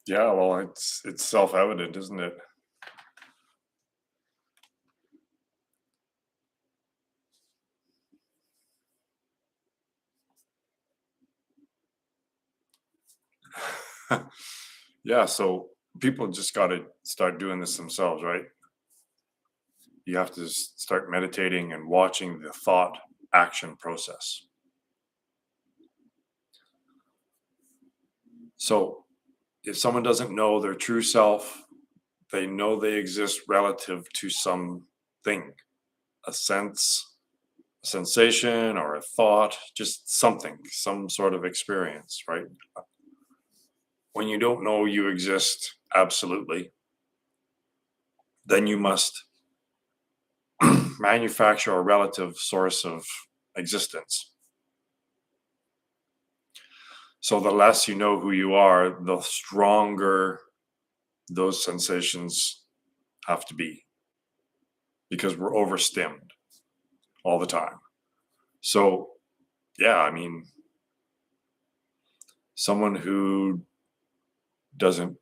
Yeah, well, it's self-evident, isn't it? Yeah, so people just got to start doing this themselves, right? You have to start meditating and watching the thought action process. So if someone doesn't know their true self, they know they exist relative to something, a sense, a sensation, or a thought, just something, some sort of experience, right? When you don't know you exist absolutely, then you must manufacture a relative source of existence. So the less you know who you are, the stronger those sensations have to be because we're overstimmed all the time. So, yeah, I mean, someone who doesn't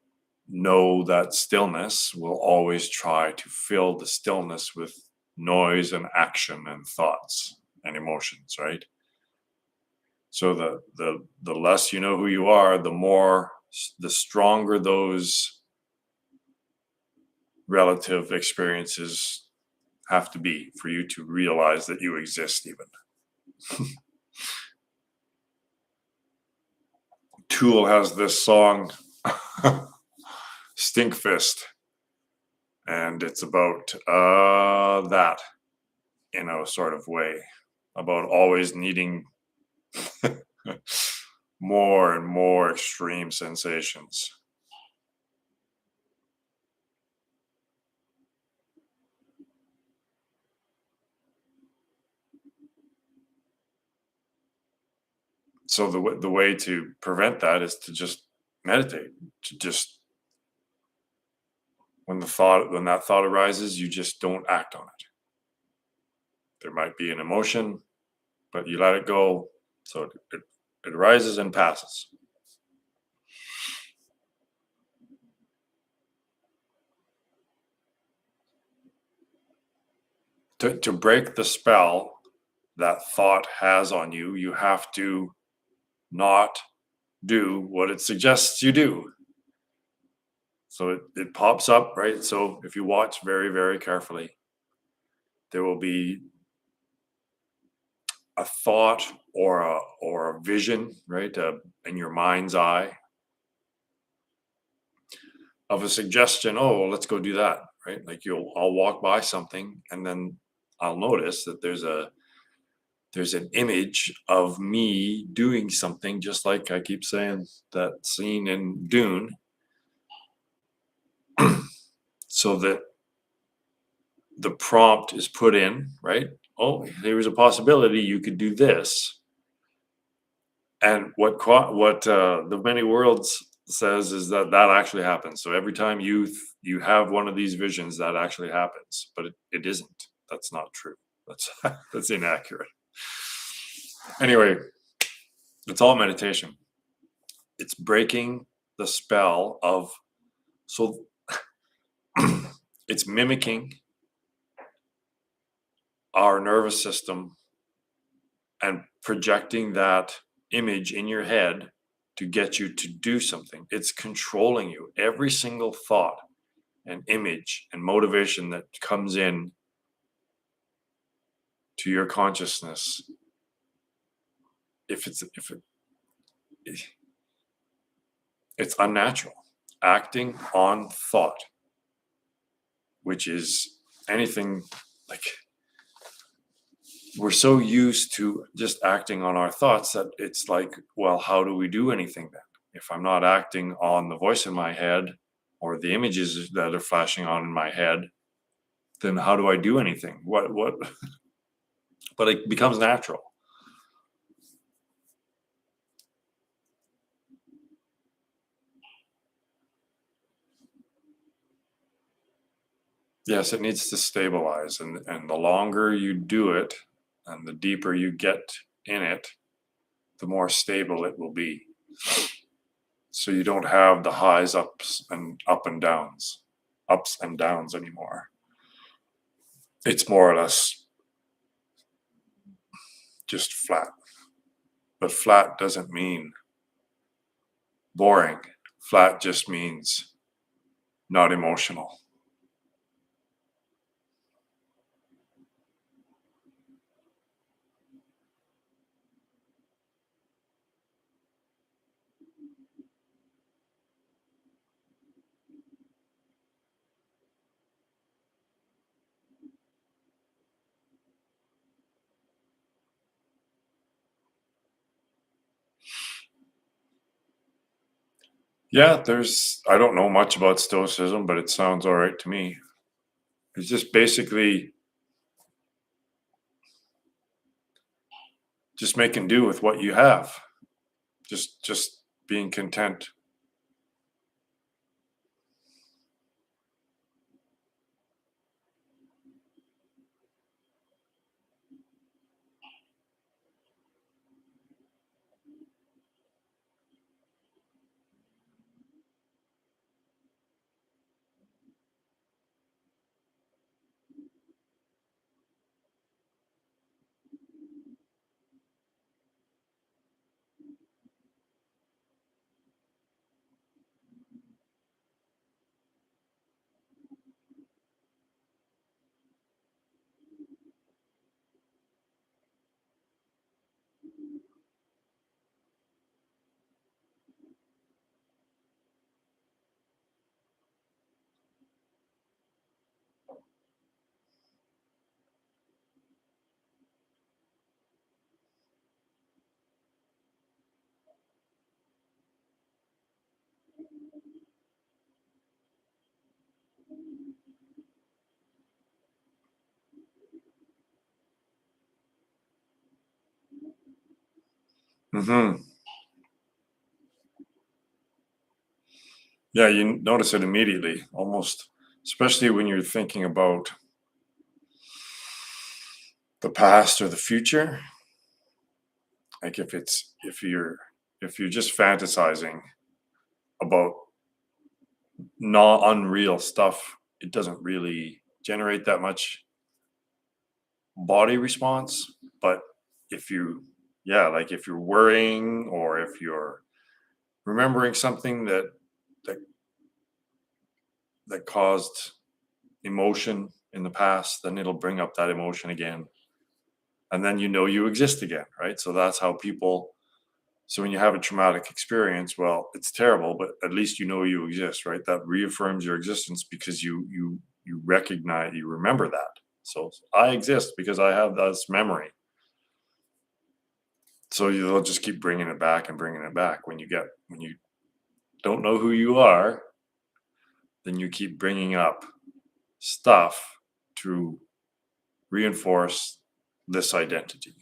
know that stillness will always try to fill the stillness with noise and action and thoughts and emotions, right? So the less you know who you are, the stronger those relative experiences have to be for you to realize that you exist even. Tool has this song Stinkfist, and it's about that in a sort of way, about always needing more and more extreme sensations. So the way to prevent that is to just meditate, to just when that thought arises, you just don't act on it. There might be an emotion, but you let it go. So it arises and passes. To break the spell that thought has on you, you have to not do what it suggests you do. So it pops up, right? So if you watch very, very carefully, there will be a thought or a vision, right, in your mind's eye of a suggestion. Oh, well, let's go do that, right? Like I'll walk by something, and then I'll notice that there's an image of me doing something, just like I keep saying that scene in Dune, so that the prompt is put in, right? Oh, there's a possibility you could do this. And what the many worlds says is that that actually happens. So every time you have one of these visions, that actually happens, but it isn't. That's not true. That's that's inaccurate. Anyway, it's all meditation. It's breaking the spell of so it's mimicking our nervous system and projecting that image in your head to get you to do something. It's controlling you. Every single thought and image and motivation that comes in to your consciousness, if it's unnatural. Acting on thought, which is anything like we're so used to just acting on our thoughts that it's like, well, how do we do anything then? If I'm not acting on the voice in my head or the images that are flashing on in my head, then how do I do anything? What? But it becomes natural. Yes, it needs to stabilize, and the longer you do it, and the deeper you get in it, the more stable it will be. So you don't have the highs, ups and downs anymore. It's more or less just flat. But flat doesn't mean boring. Flat just means not emotional. Yeah, I don't know much about Stoicism, but it sounds all right to me. It's just basically just making do with what you have. Just being content. Hmm. Yeah, you notice it immediately, almost, especially when you're thinking about the past or the future. Like if you're just fantasizing about not unreal stuff, it doesn't really generate that much body response. But if you, yeah, like if you're worrying or if you're remembering something that that caused emotion in the past, then it'll bring up that emotion again, and then you exist again, right? So that's how people. So when you have a traumatic experience, well, it's terrible, but at least you exist, right? That reaffirms your existence because you recognize, you remember that. So I exist because I have this memory. So you'll just keep bringing it back and bringing it back. When you don't know who you are, then you keep bringing up stuff to reinforce this identity.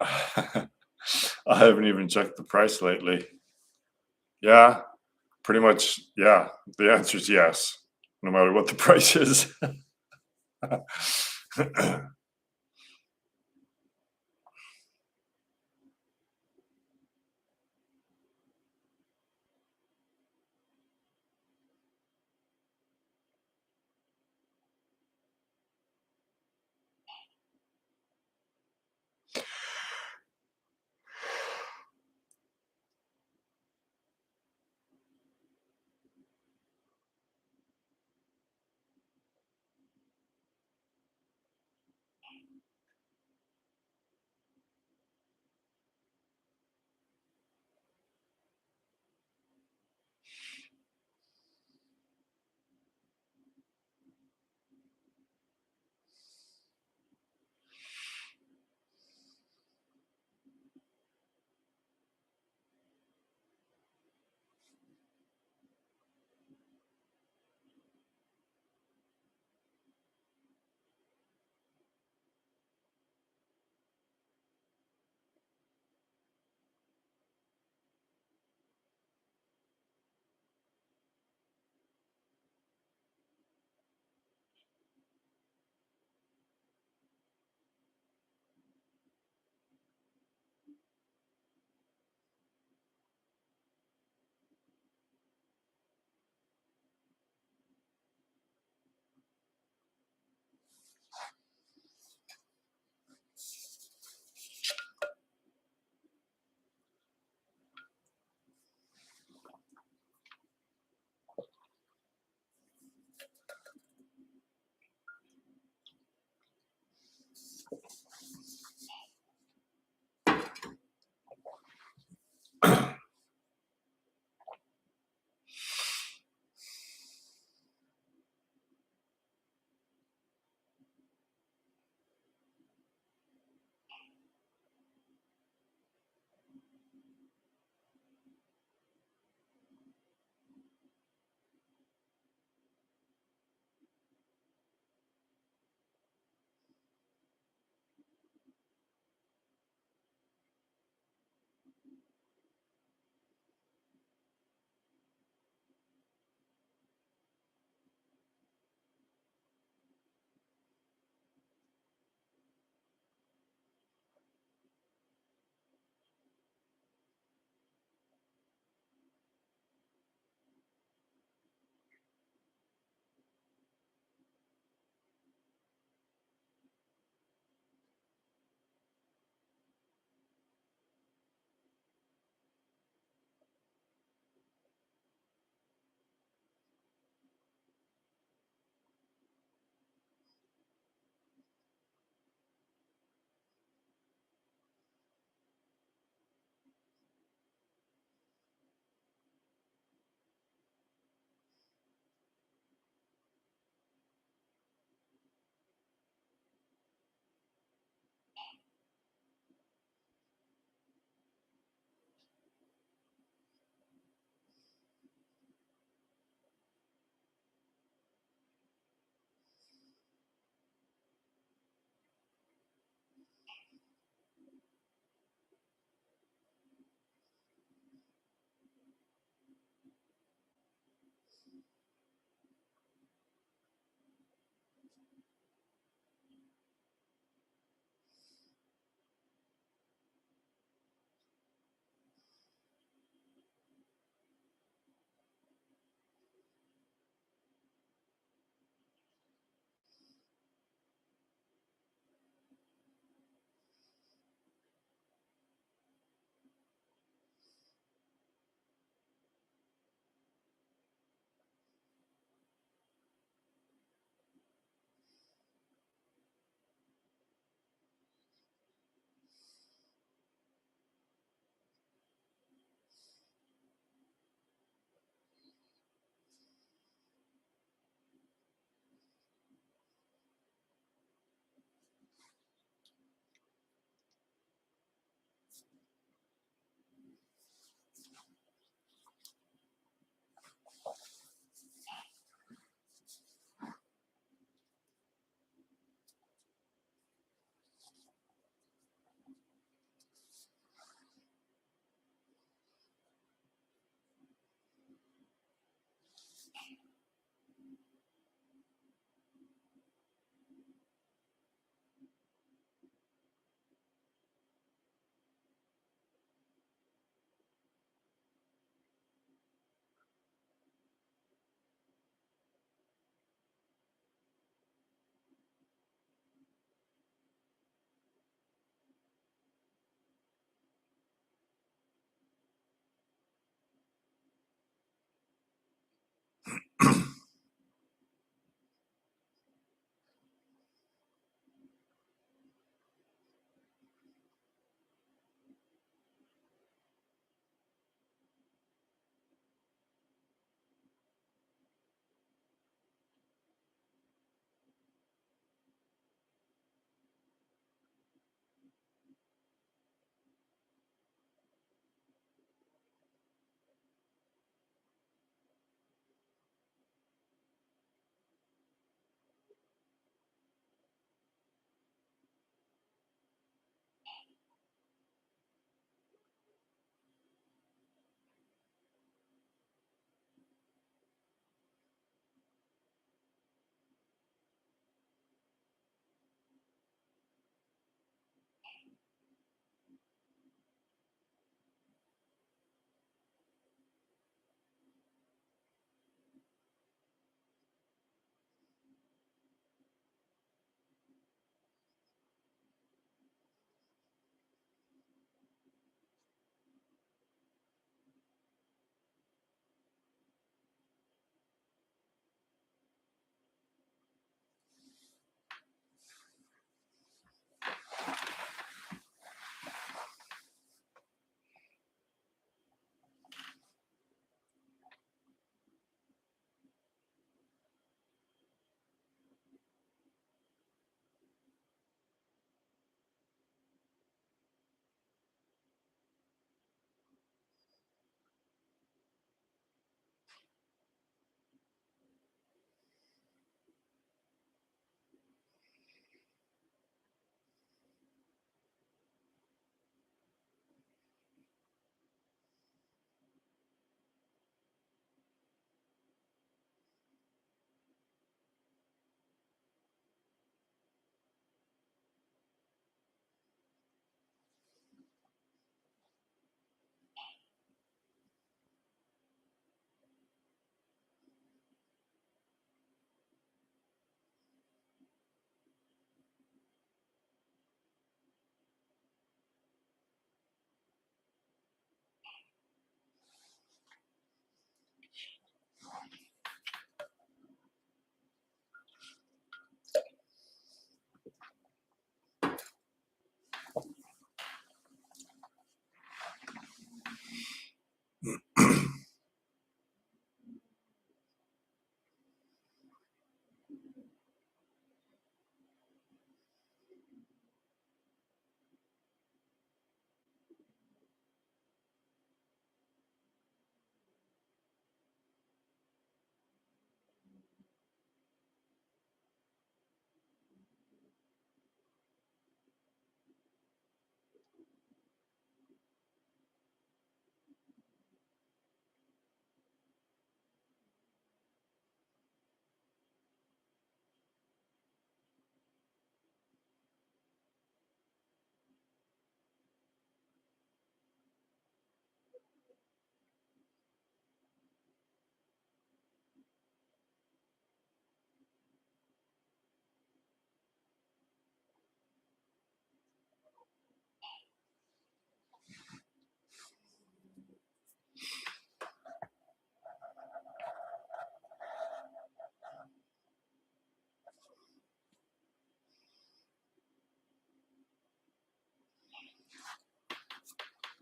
I haven't even checked the price lately. Yeah, pretty much, yeah. The answer is yes, no matter what the price is.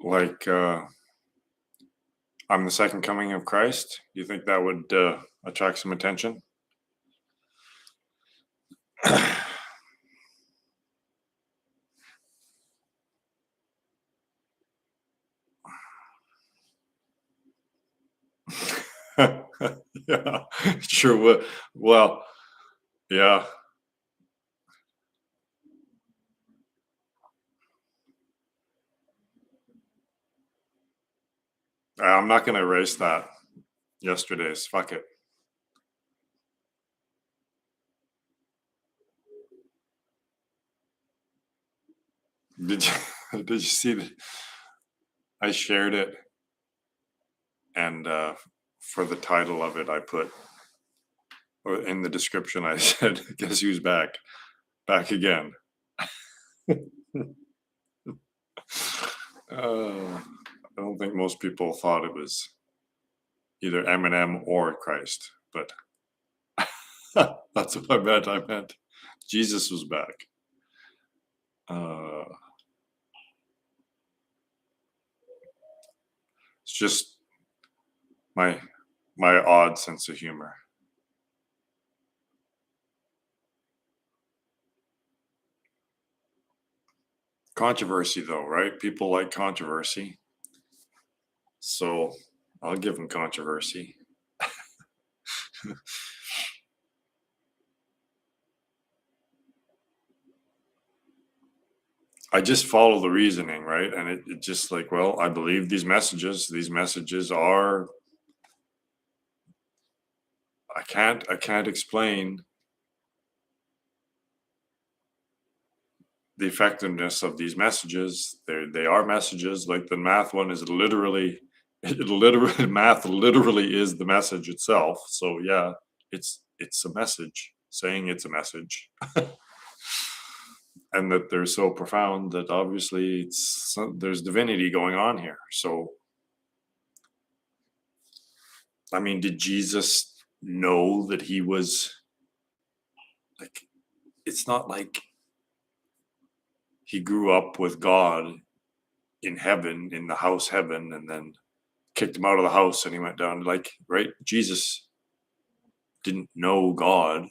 Like, I'm the second coming of Christ. Do you think that would attract some attention? Yeah, sure would. Well, yeah, I'm not going to erase that. Yesterday's. Fuck it. Did you did you see that? I shared it, and for the title of it, I put, or in the description, I said, "Guess who's back? Back again." I don't think most people thought it was either Eminem or Christ, but that's what I meant. I meant Jesus was back. Uh, it's just my my odd sense of humor. Controversy, though, right? People like controversy, so I'll give them controversy. I just follow the reasoning, right? And it just like, well, I believe these messages. These messages are. I can't explain the effectiveness of these messages. They are messages. Like the math one is literally, it literally math literally is the message itself. So yeah, it's a message saying it's a message, and that they're so profound that obviously there's divinity going on here. So I mean, did Jesus know that he was like? It's not like he grew up with God in heaven, in the house heaven, and then kicked him out of the house and he went down. Like, right? Jesus didn't know God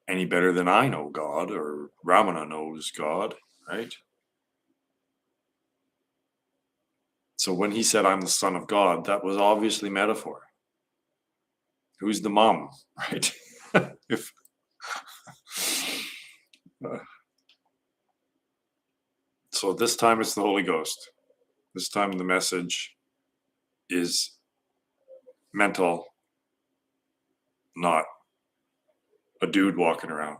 any better than I know God or Ramana knows God, right? So when he said, I'm the son of God, that was obviously metaphor. Who's the mom, right? if uh, So this time it's the Holy Ghost. This time the message is mental, not a dude walking around.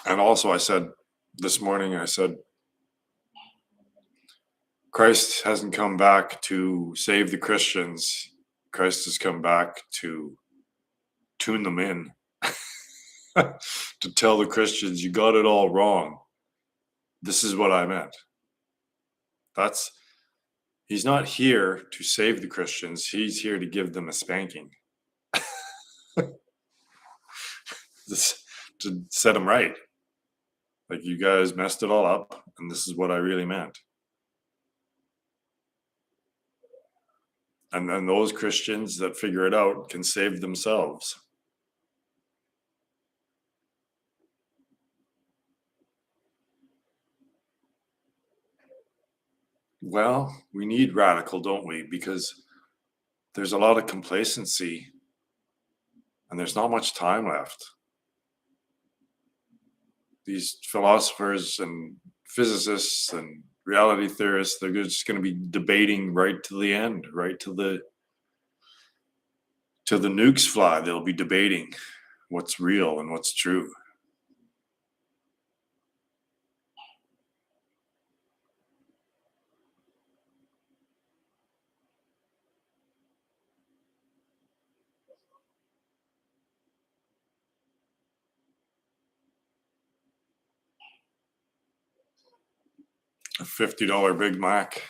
And also, I said this morning, I said, Christ hasn't come back to save the Christians. Christ has come back to tune them in, to tell the Christians, you got it all wrong. This is what I meant. That's He's not here to save the Christians. He's here to give them a spanking, to set them right. Like, you guys messed it all up, and this is what I really meant. And then those Christians that figure it out can save themselves. Well, we need radical, don't we? Because there's a lot of complacency and there's not much time left. These philosophers and physicists and reality theorists, they're just going to be debating right to the end, right to the nukes fly. They'll be debating what's real and what's true. A $50 Big Mac.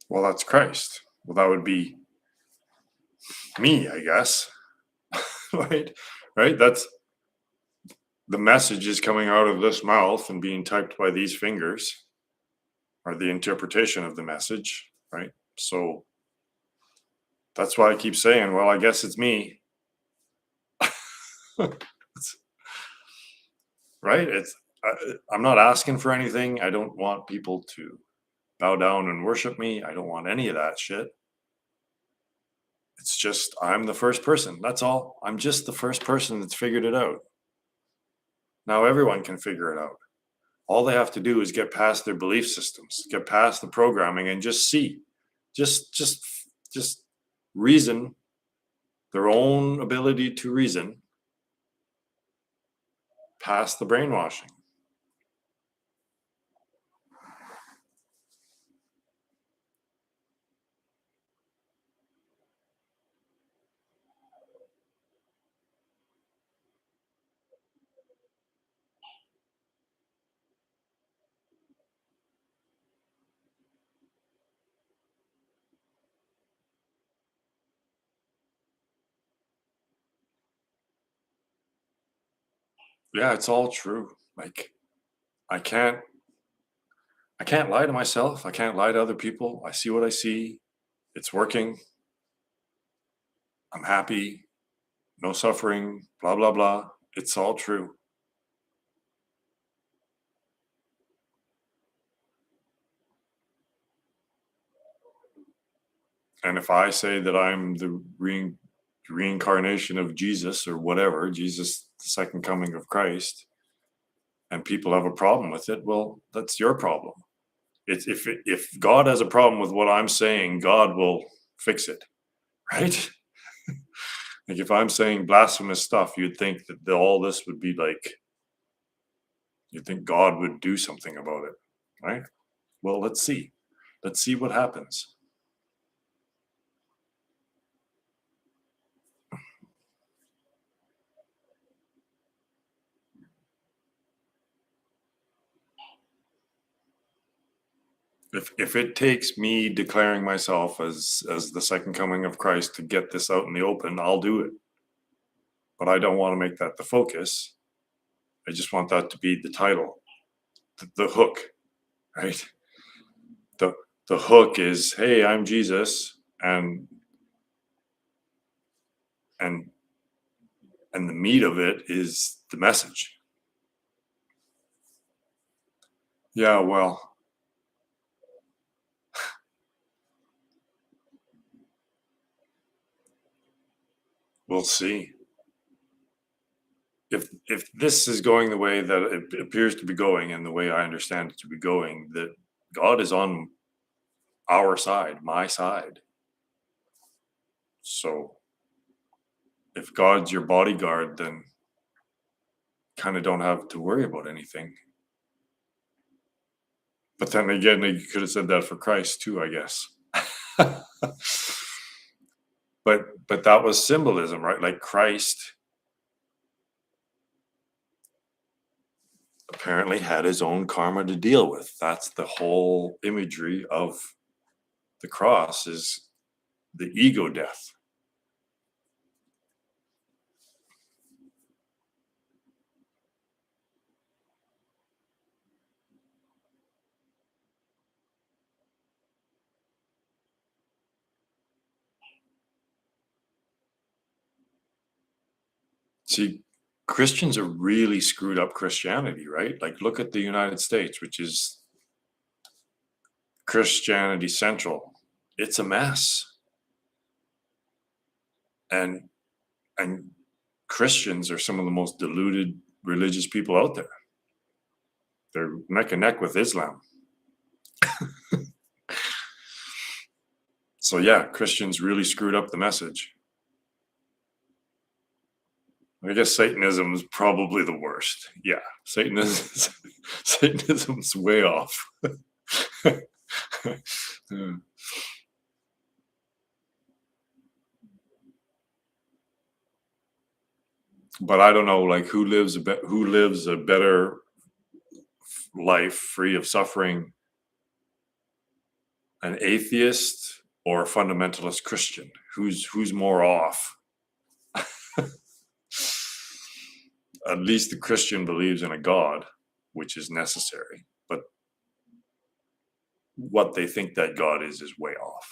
Well, that's Christ. Well, that would be me, I guess. Right? Right? That's the message is coming out of this mouth and being typed by these fingers, or the interpretation of the message, right? So that's why I keep saying, well, I guess it's me. Right? I'm not asking for anything. I don't want people to bow down and worship me. I don't want any of that shit. It's just I'm the first person. That's all. I'm just the first person that's figured it out. Now everyone can figure it out. All they have to do is get past their belief systems, get past the programming, and just see, just reason, their own ability to reason past the brainwashing. Yeah, it's all true. Like I can't I can't lie to myself. I can't lie to other people. I see what I see. It's working. I'm happy. No suffering. Blah blah blah. It's all true. And if I say that I'm the reincarnation of Jesus or whatever, Jesus, the second coming of Christ, and people have a problem with it, well, that's your problem. It's if God has a problem with what I'm saying, God will fix it, right? Like if I'm saying blasphemous stuff, you'd think that all this would be like, you'd think God would do something about it, right? Well, let's see. Let's see what happens. If it takes me declaring myself as the second coming of Christ to get this out in the open, I'll do it. But I don't want to make that the focus. I just want that to be the title, the hook, right? The the hook is, hey, I'm Jesus, and and the meat of it is the message. Yeah, well, we'll see. If this is going the way that it appears to be going, and the way I understand it to be going, that God is on our side, my side. So if God's your bodyguard, then kind of don't have to worry about anything. But then again, you could have said that for Christ too, I guess. but that was symbolism, right? Like Christ apparently had his own karma to deal with. That's the whole imagery of the cross, is the ego death. See, Christians are really screwed up Christianity, right? Like, look at the United States, which is Christianity central. It's a mess. And and Christians are some of the most deluded religious people out there. They're neck and neck with Islam. So yeah, Christians really screwed up the message. I guess Satanism is probably the worst. Yeah, Satanism's way off. Yeah. But I don't know, like who lives a better life free of suffering, an atheist or a fundamentalist Christian? Who's more off? At least the Christian believes in a God, which is necessary. But what they think that God is way off.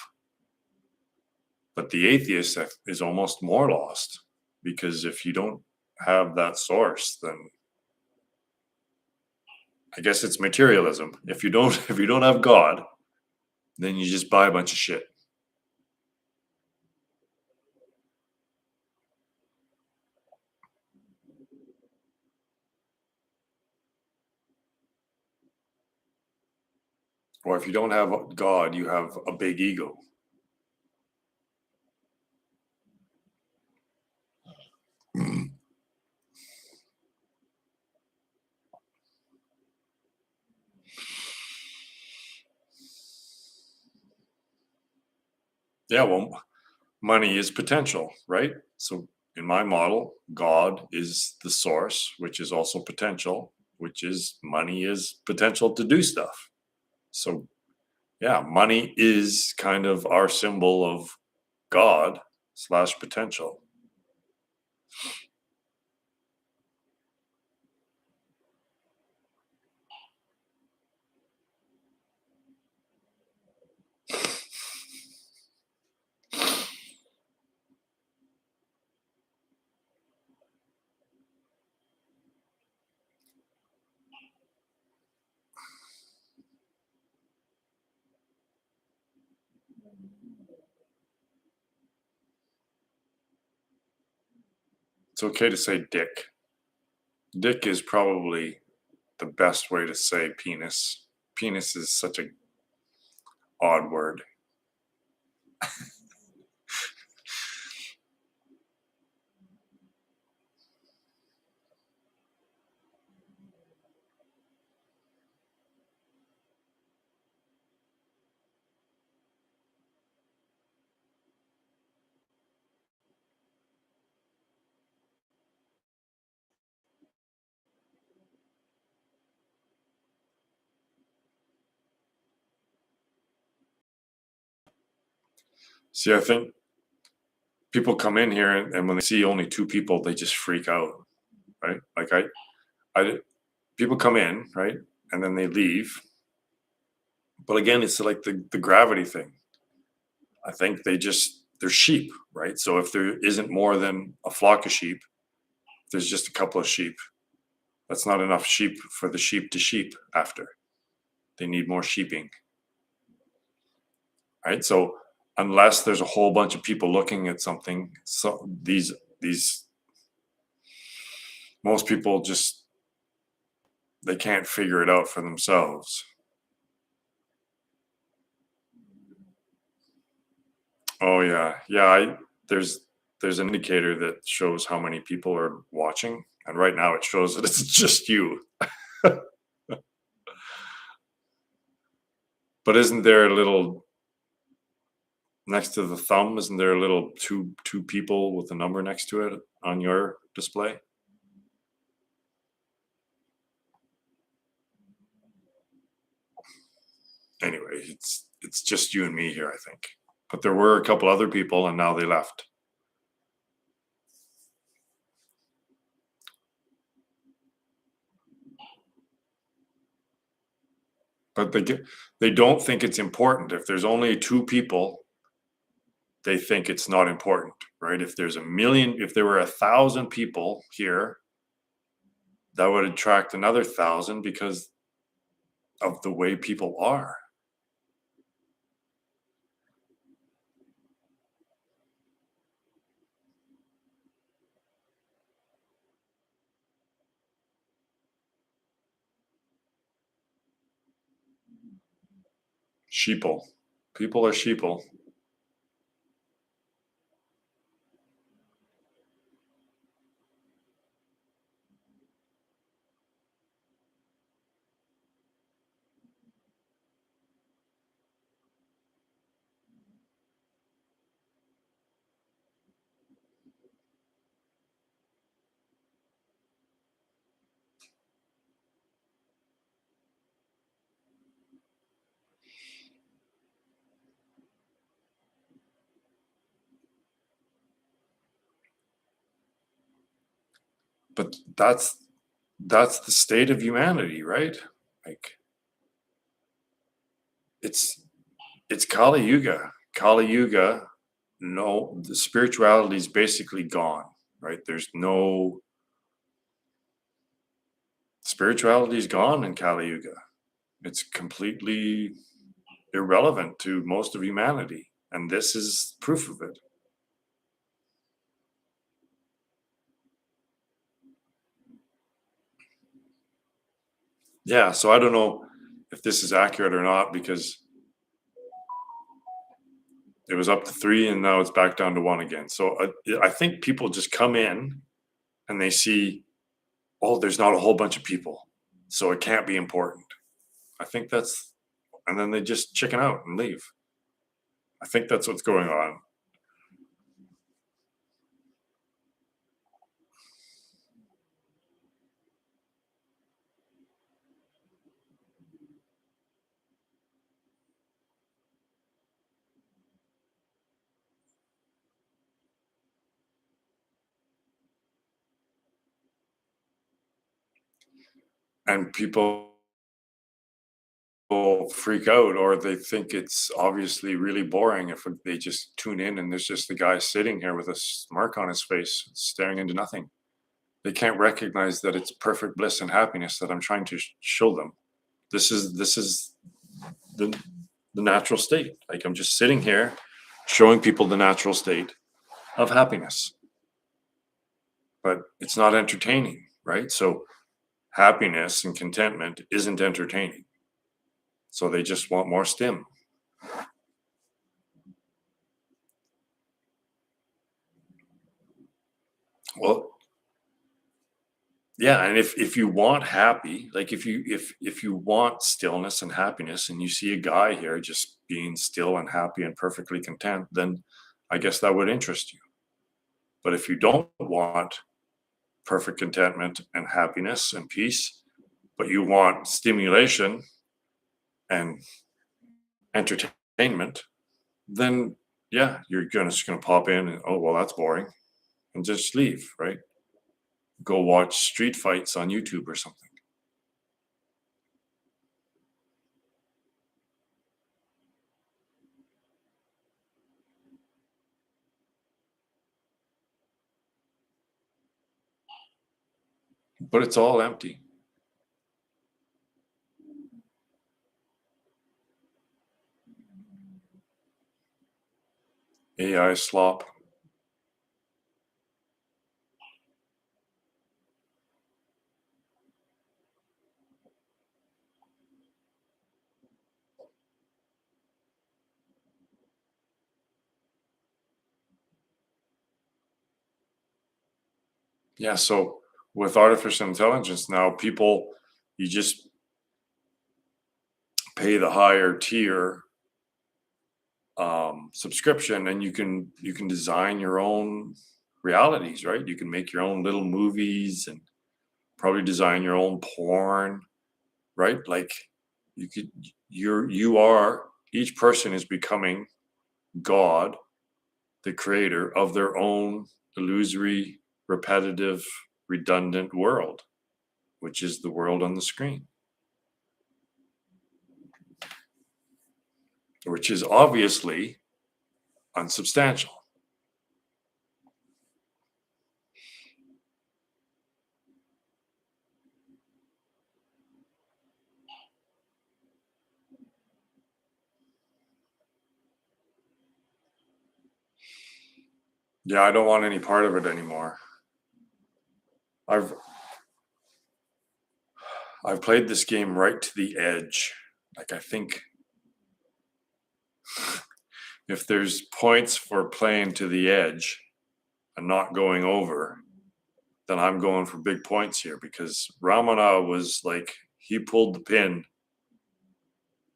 But the atheist is almost more lost, because if you don't have that source, then I guess it's materialism. If you don't have God, then you just buy a bunch of shit. Or if you don't have God, you have a big ego. Yeah, well, money is potential, right? So in my model, God is the source, which is also potential, which is money is potential to do stuff. So yeah, money is kind of our symbol of God slash potential. It's okay to say dick. Dick is probably the best way to say penis. Penis is such a odd word. See, I think people come in here and when they see only two people, they just freak out, right? Like I people come in, right, and then they leave. But again, it's like the gravity thing. I think they're sheep, right? So if there isn't more than a flock of sheep, there's just a couple of sheep. That's not enough sheep for the sheep to sheep after. They need more sheeping, right? So unless there's a whole bunch of people looking at something, so these most people just they can't figure it out for themselves. Oh yeah, yeah. There's an indicator that shows how many people are watching, and right now it shows that it's just you. But isn't there a little next to the thumb? Isn't there a little two people with a number next to it on your display? Anyway, it's just you and me here, I think. But there were a couple other people, and now they left. But they don't think it's important if there's only two people. they think it's not important, right? If there's if there were 1,000 people here, that would attract another 1,000 because of the way people are. Sheeple. People are sheeple. But that's the state of humanity, right? Like it's it's Kali Yuga. Kali Yuga, no, the spirituality is basically gone, right? There's no spirituality is gone in Kali Yuga. It's completely irrelevant to most of humanity, and this is proof of it. Yeah, so I don't know if this is accurate or not because it was up to 3 and now it's back down to 1 again. So I think people just come in and they see, oh, there's not a whole bunch of people, so it can't be important. I think that's, and then they just chicken out and leave. I think that's what's going on. And people freak out or they think it's obviously really boring if they just tune in and there's just the guy sitting here with a smirk on his face staring into nothing. They can't recognize that it's perfect bliss and happiness that I'm trying to show them. This is the natural state. Like I'm just sitting here showing people the natural state of happiness, but it's not entertaining, right? So happiness and contentment isn't entertaining, so they just want more stim. Well, yeah, and if you want happy, like if you want stillness and happiness and you see a guy here just being still and happy and perfectly content, then I guess that would interest you. But if you don't want perfect contentment and happiness and peace, but you want stimulation and entertainment, then yeah, you're gonna just gonna pop in and oh well, that's boring, and just leave, right? Go watch street fights on YouTube or something. But it's all empty. AI slop. Yeah, so with artificial intelligence now, people you just pay the higher tier subscription, and you can design your own realities, right? You can make your own little movies and probably design your own porn, right? Like you could you are each person is becoming God, the creator of their own illusory, repetitive, redundant world, which is the world on the screen, which is obviously unsubstantial. Yeah, I don't want any part of it anymore. I've I've played this game right to the edge. Like, I think if there's points for playing to the edge and not going over, then I'm going for big points here, because Ramana was like, he pulled the pin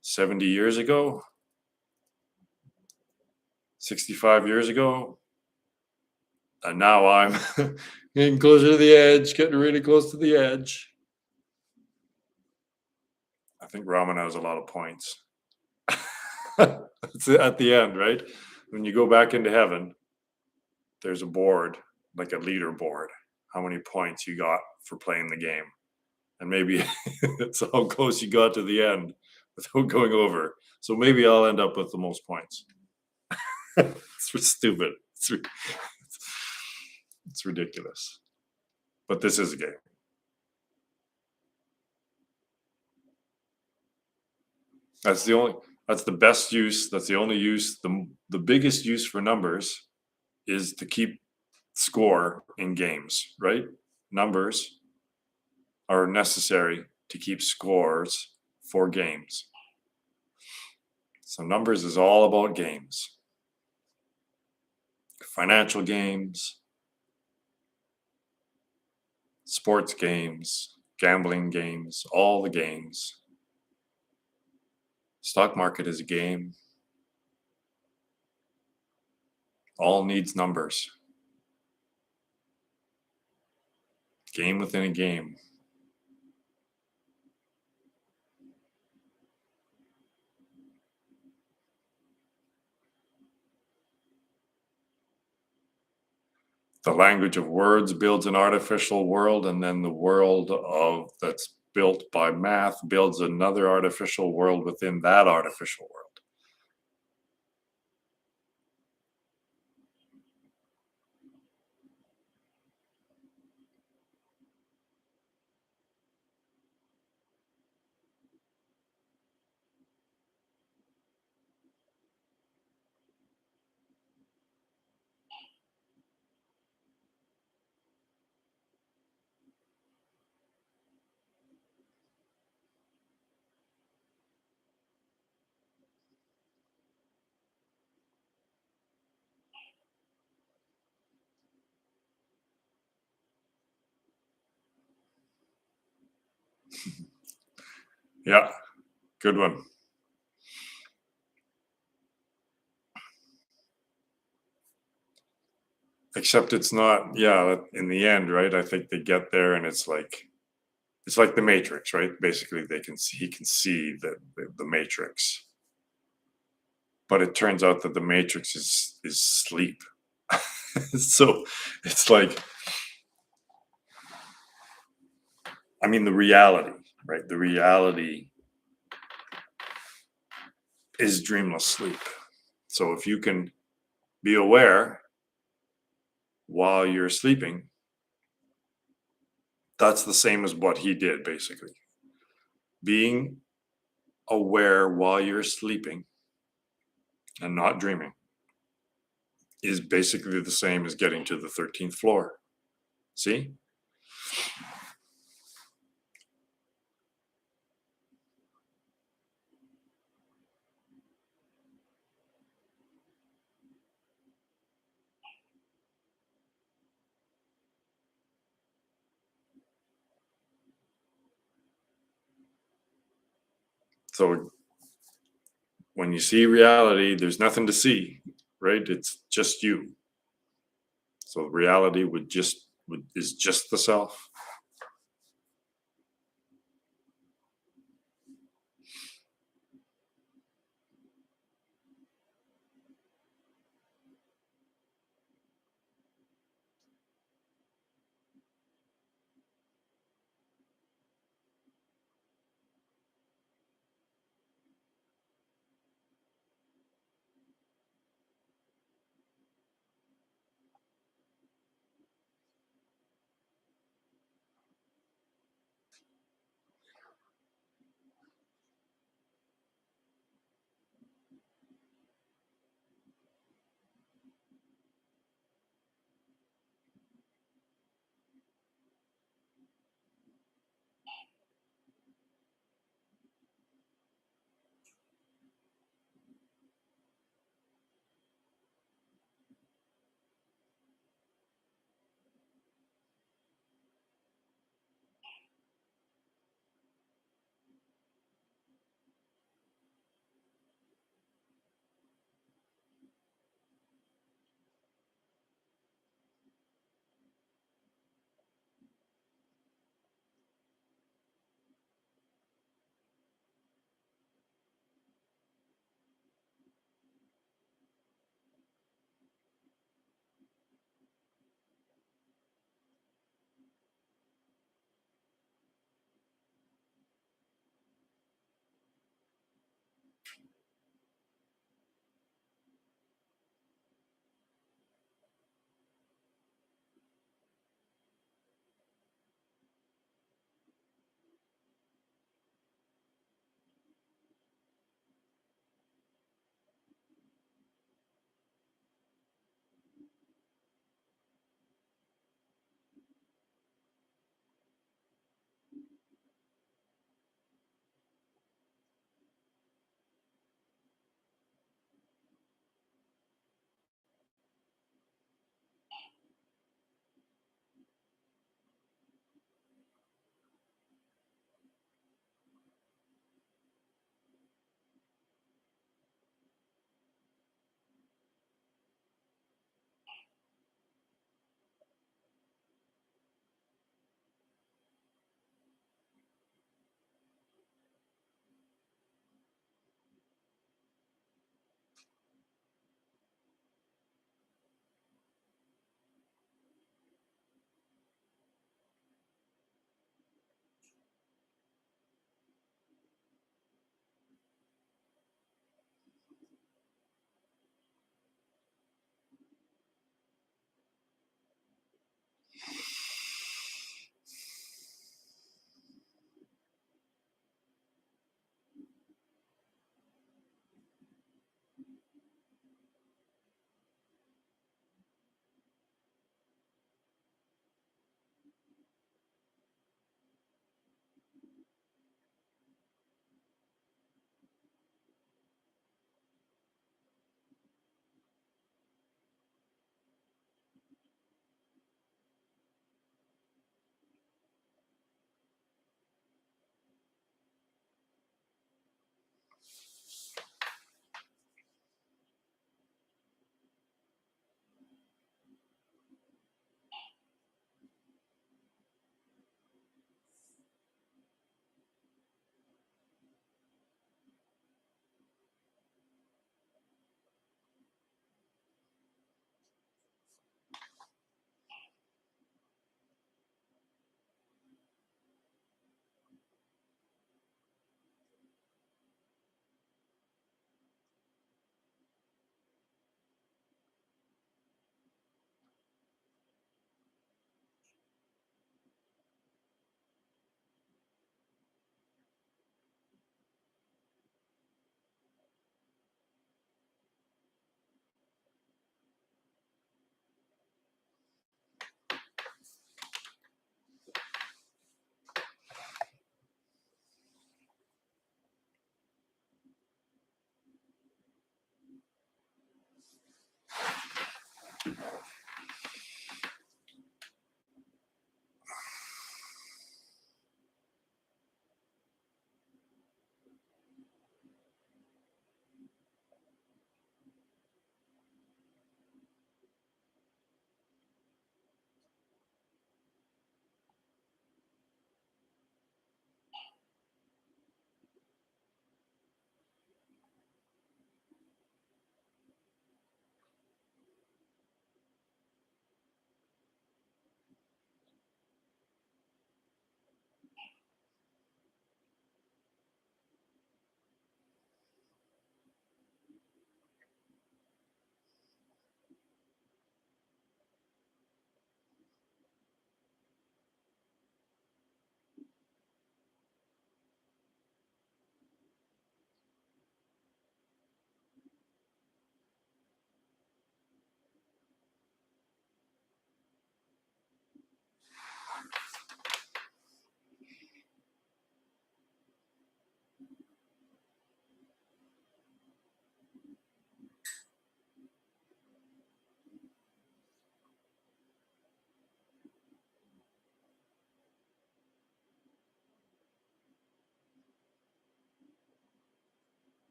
70 years ago, 65 years ago, and now I'm getting closer to the edge, getting really close to the edge. I think Ramana has a lot of points. It's at the end, right? When you go back into heaven, there's a board, like a leaderboard, how many points you got for playing the game. And maybe it's how close you got to the end without going over. So maybe I'll end up with the most points. It's stupid. It's ridiculous. But this is a game. That's the best use. That's the only use. The biggest use for numbers is to keep score in games, right? Numbers are necessary to keep scores for games. So numbers is all about games. Financial games, sports games, gambling games, all the games. Stock market is a game. All needs numbers. Game within a game. The language of words builds an artificial world, and then the world that's built by math builds another artificial world within that artificial world. Yeah, good one. Except it's not, yeah, in the end, right? I think they get there and it's like the Matrix, right? Basically, he can see the Matrix, but it turns out that the Matrix is sleep. So it's like, I mean, the reality, right? The reality is dreamless sleep. So if you can be aware while you're sleeping, that's the same as what he did, basically. Being aware while you're sleeping and not dreaming is basically the same as getting to the 13th floor. See? So when you see reality, there's nothing to see, right? It's just you. So reality is just the self.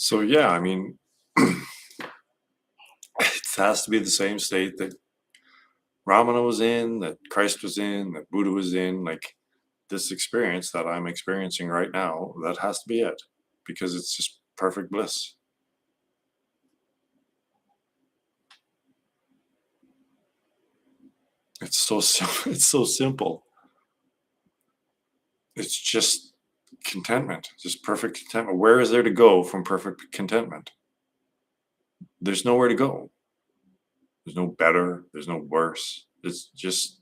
So yeah, I mean, it has to be the same state that Ramana was in, that Christ was in, that Buddha was in. Like this experience that I'm experiencing right now, that has to be it, because it's just perfect bliss. It's so simple. It's so simple. It's just contentment, just perfect contentment. Where is there to go from perfect contentment? There's nowhere to go. There's no better, there's no worse. It's just,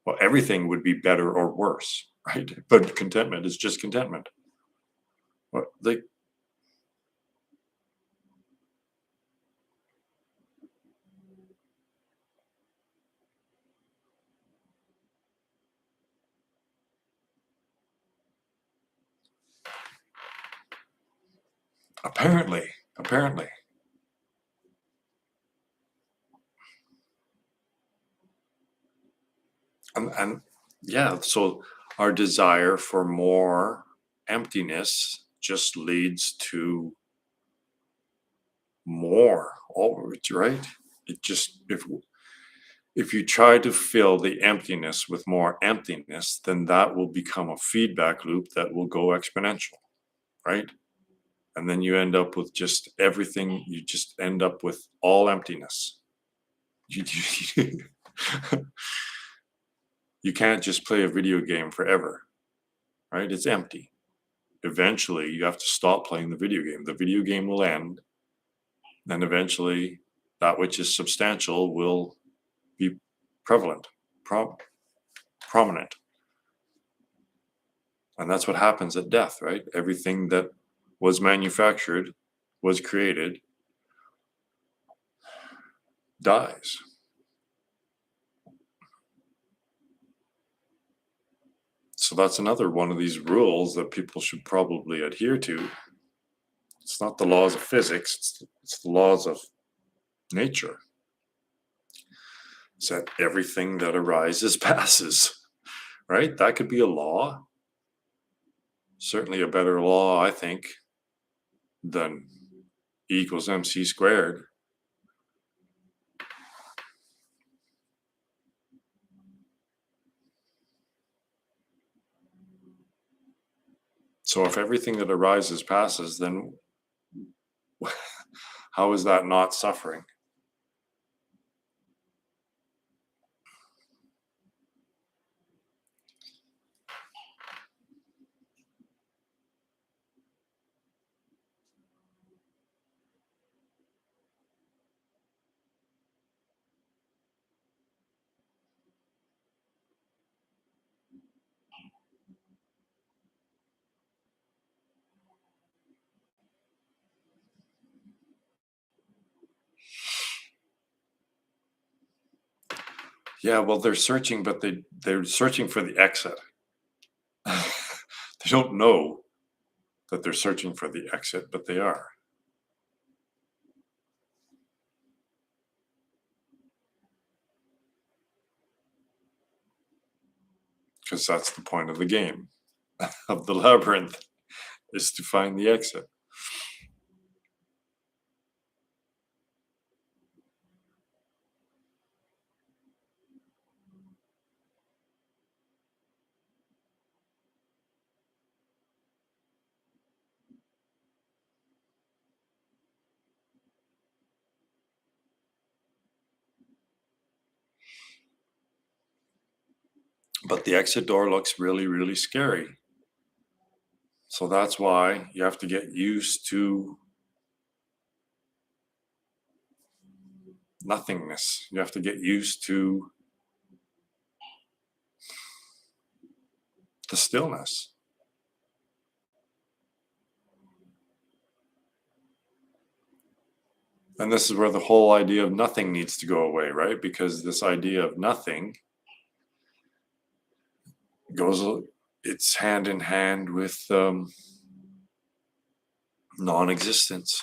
well, everything would be better or worse, right? But contentment is just contentment. Like, apparently. And yeah, so our desire for more emptiness just leads to more always, right? It just, if you try to fill the emptiness with more emptiness, then that will become a feedback loop that will go exponential, right? And then you end up with just everything, you just end up with all emptiness. You, you can't just play a video game forever, right? It's empty. Eventually, you have to stop playing the video game. The video game will end, and eventually, that which is substantial will be prevalent, prominent. And that's what happens at death, right? Everything that was manufactured, was created, dies. So that's another one of these rules that people should probably adhere to. It's not the laws of physics, it's the laws of nature. It's that everything that arises passes, right? That could be a law. Certainly a better law, I think, than E equals MC squared. So if everything that arises passes, then how is that not suffering? Yeah, well, they're searching, but they're searching for the exit. They don't know that they're searching for the exit, but they are. Because that's the point of the game, of the labyrinth, is to find the exit. But the exit door looks really, really scary. So that's why you have to get used to nothingness. You have to get used to the stillness. And this is where the whole idea of nothing needs to go away, right? Because this idea of nothing goes, it's hand in hand with non-existence.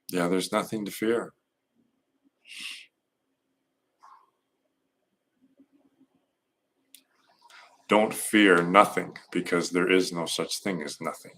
Yeah, there's nothing to fear. Don't fear nothing, because there is no such thing as nothing.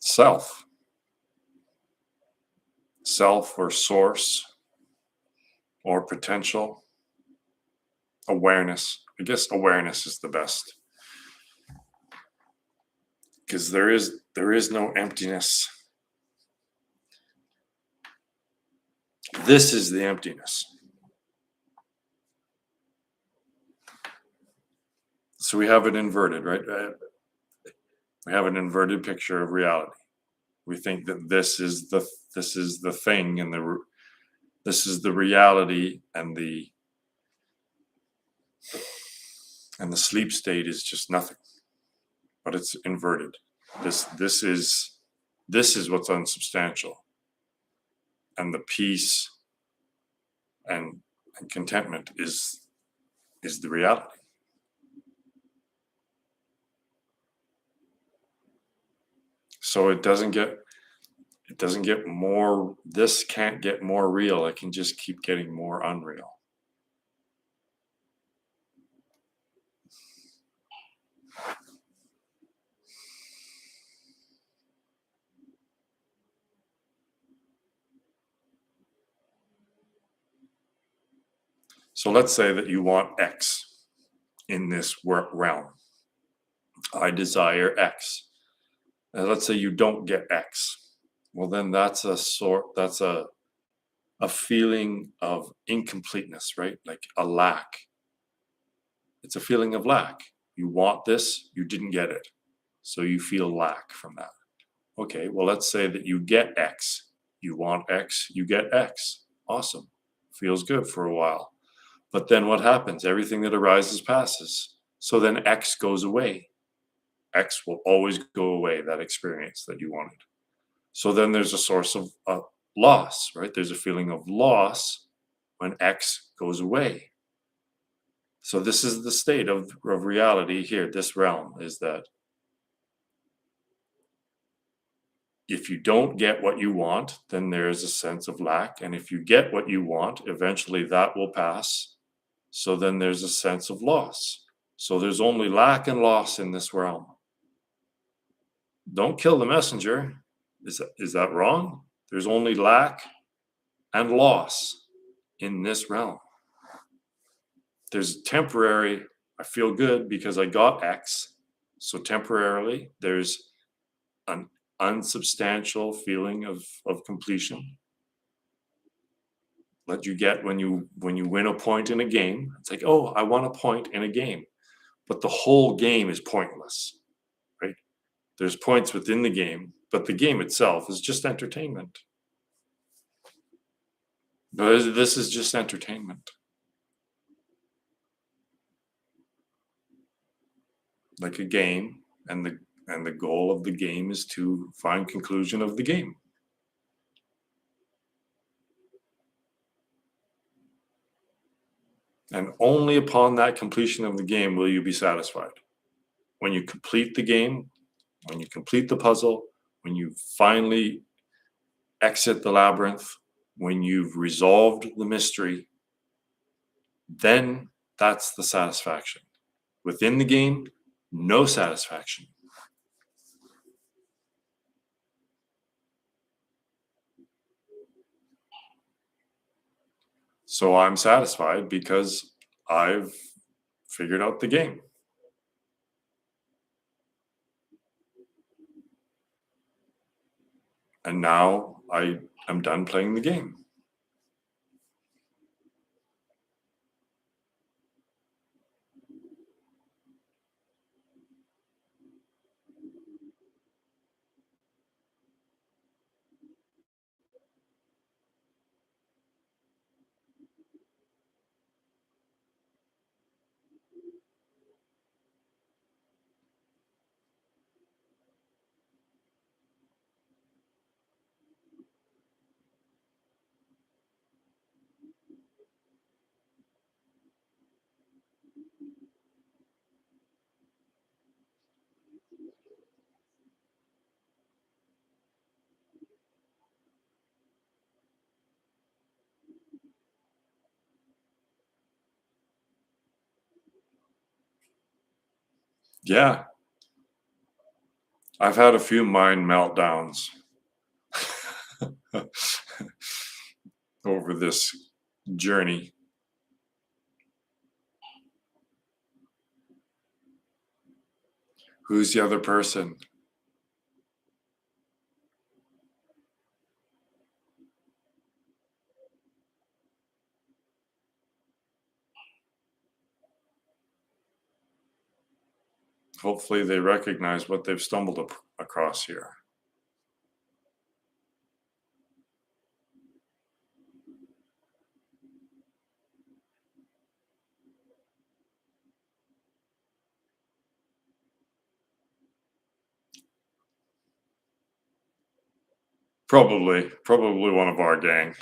Self. Self or source or potential. Awareness. I guess awareness is the best. Because there is no emptiness. This is the emptiness. So we have it inverted, right? We have an inverted picture of reality. We think that this is the thing, and this is the reality, and the sleep state is just nothing. But it's inverted. This is what's unsubstantial, and the peace and contentment is the reality. So it doesn't get more, this can't get more real. It can just keep getting more unreal. So let's say that you want X in this realm. I desire X. And let's say you don't get X. Well, then that's a feeling of incompleteness, right? Like a lack. It's a feeling of lack. You want this, you didn't get it. So you feel lack from that. Okay, well, let's say that you get X. You want X, you get X. Awesome. Feels good for a while. But then what happens? Everything that arises passes. So then X goes away. X will always go away, that experience that you wanted. So then there's a source of loss, right? There's a feeling of loss when X goes away. So this is the state of reality here. This realm is that if you don't get what you want, then there's a sense of lack. And if you get what you want, eventually that will pass. So then there's a sense of loss. So there's only lack and loss in this realm. Don't kill the messenger. Is that wrong? There's only lack and loss in this realm. There's temporary, I feel good because I got X. So temporarily, there's an unsubstantial feeling of completion that you get when you win a point in a game. It's like, oh, I won a point in a game, but the whole game is pointless, right? There's points within the game, but the game itself is just entertainment. But this is just entertainment. Like a game, and the goal of the game is to find conclusion of the game. And only upon that completion of the game will you be satisfied. When you complete the game, when you complete the puzzle, when you finally exit the labyrinth, when you've resolved the mystery, then that's the satisfaction. Within the game, no satisfaction. So I'm satisfied because I've figured out the game. And now I am done playing the game. Yeah. I've had a few mind meltdowns over this journey. Who's the other person? Hopefully they recognize what they've stumbled across here. Probably one of our gang.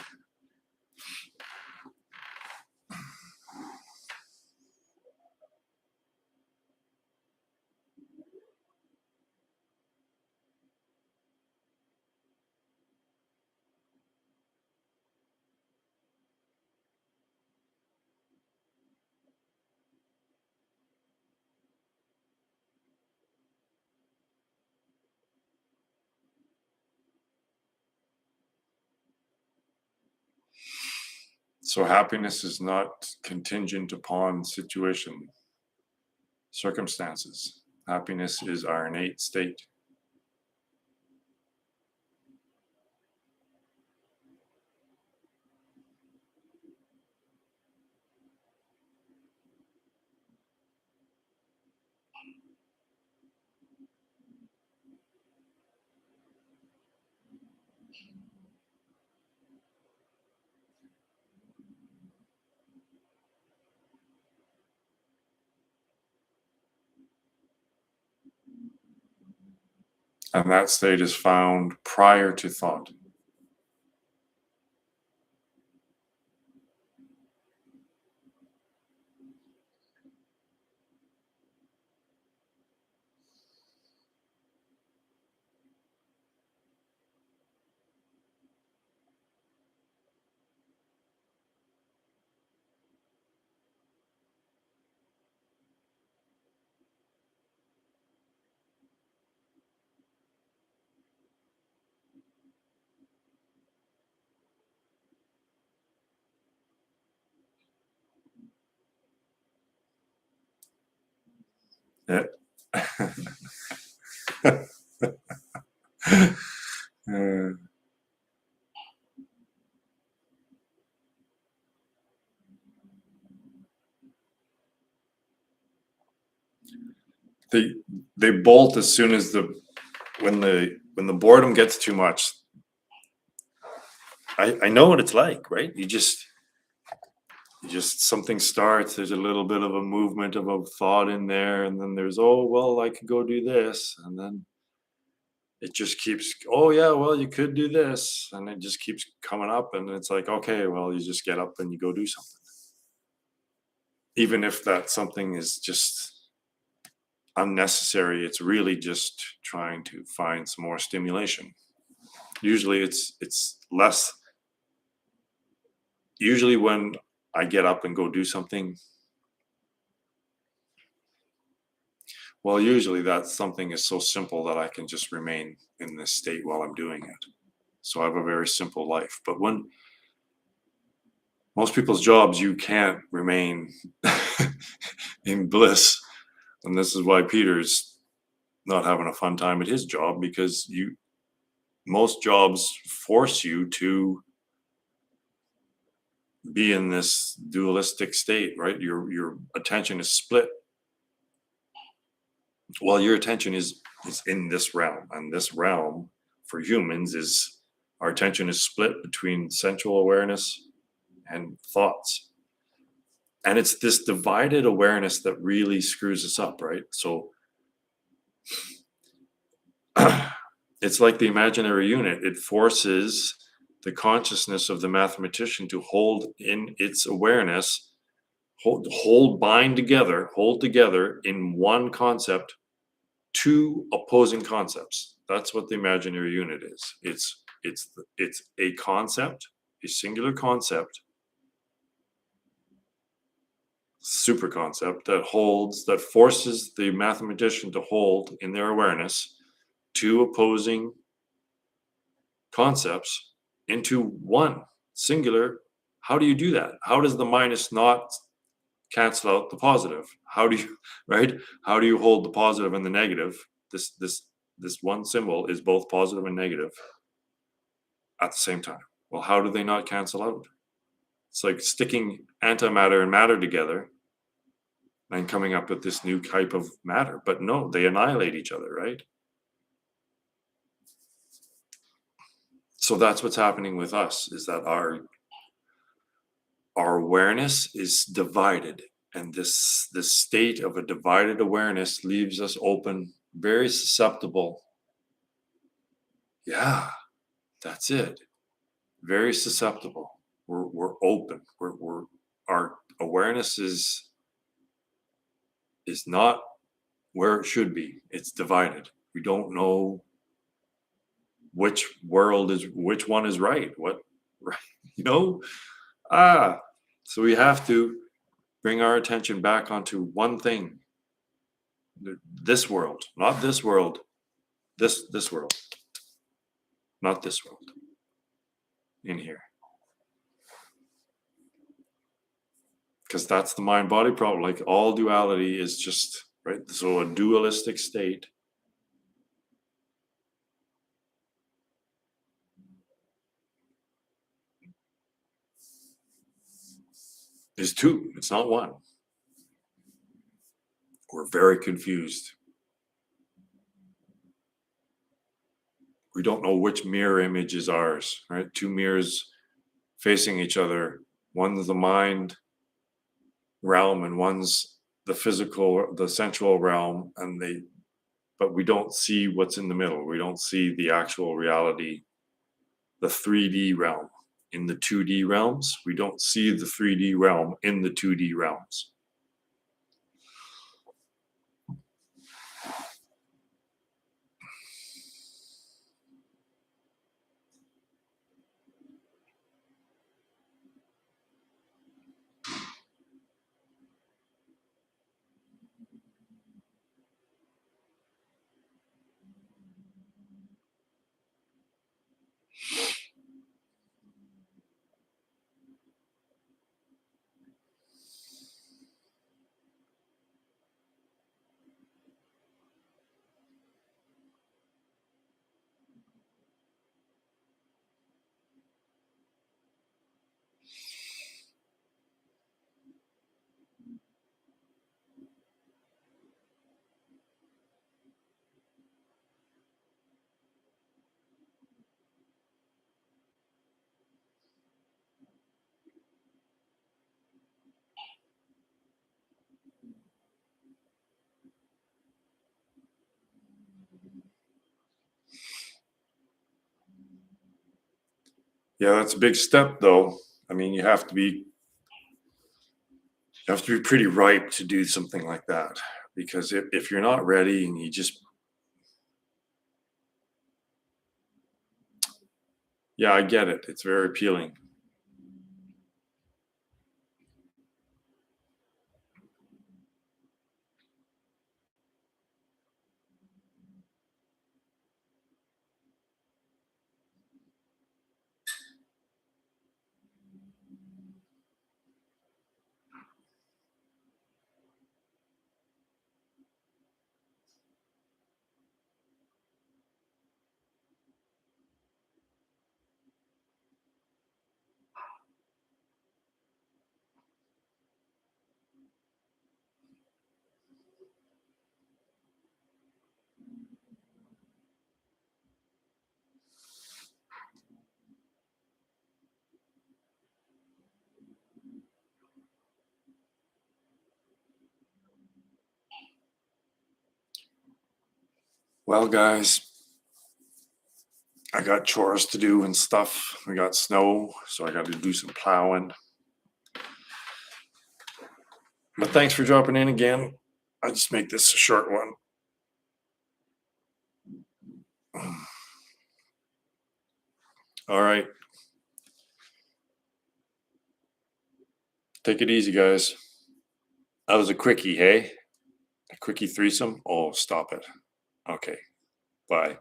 So happiness is not contingent upon circumstances. Happiness is our innate state. And that state is found prior to thought. Yeah. Uh, they they bolt as soon as when the boredom gets too much. I know what it's like, right? You just something starts, there's a little bit of a movement of a thought in there, and then there's, oh well, I could go do this, and then it just keeps, oh yeah, well, you could do this, and it just keeps coming up, and it's like, okay, well, you just get up and you go do something, even if that something is just unnecessary. It's really just trying to find some more stimulation. Usually it's less. Usually when I get up and go do something, well, usually that something is so simple that I can just remain in this state while I'm doing it. So I have a very simple life. But when most people's jobs, you can't remain in bliss. And this is why Peter's not having a fun time at his job, because most jobs force you to be in this dualistic state, right? Your attention is split. Well, your attention is in this realm, and this realm for humans is, our attention is split between sensual awareness and thoughts. And it's this divided awareness that really screws us up, right? So it's like the imaginary unit. It forces the consciousness of the mathematician to hold in its awareness, hold together in one concept, two opposing concepts. That's what the imaginary unit is. It's a concept, a singular concept, super concept that forces the mathematician to hold in their awareness two opposing concepts into one singular. How do you do that? How does the minus not cancel out the positive? How do you, right? How do you hold the positive and the negative? This one symbol is both positive and negative at the same time. Well, how do they not cancel out? It's like sticking antimatter and matter together and coming up with this new type of matter. But no, they annihilate each other, right? So that's what's happening with us, is that our awareness is divided, and this state of a divided awareness leaves us open, very susceptible. Yeah, that's it. Very susceptible. We're open. We're our awareness is not where it should be. It's divided. We don't know which one is right. What right? You know? Ah, so we have to bring our attention back onto one thing. This world, not this world. This world, not this world. In here. Because that's the mind body problem. Like, all duality is just, right? So a dualistic state is two. It's not one. We're very confused. We don't know which mirror image is ours, right? Two mirrors facing each other. One's the mind realm and one's the physical, the sensual realm, but we don't see what's in the middle. We don't see the actual reality, the 3D realm. In the 2D realms, we don't see the 3D realm in the 2D realms. Yeah, that's a big step, though. I mean, you have to be pretty ripe to do something like that, because if you're not ready and you just, yeah, I get it. It's very appealing. Well, guys, I got chores to do and stuff. We got snow, so I got to do some plowing. But thanks for dropping in again. I just make this a short one. All right. Take it easy, guys. That was a quickie, hey? A quickie threesome? Oh, stop it. Okay. Bye.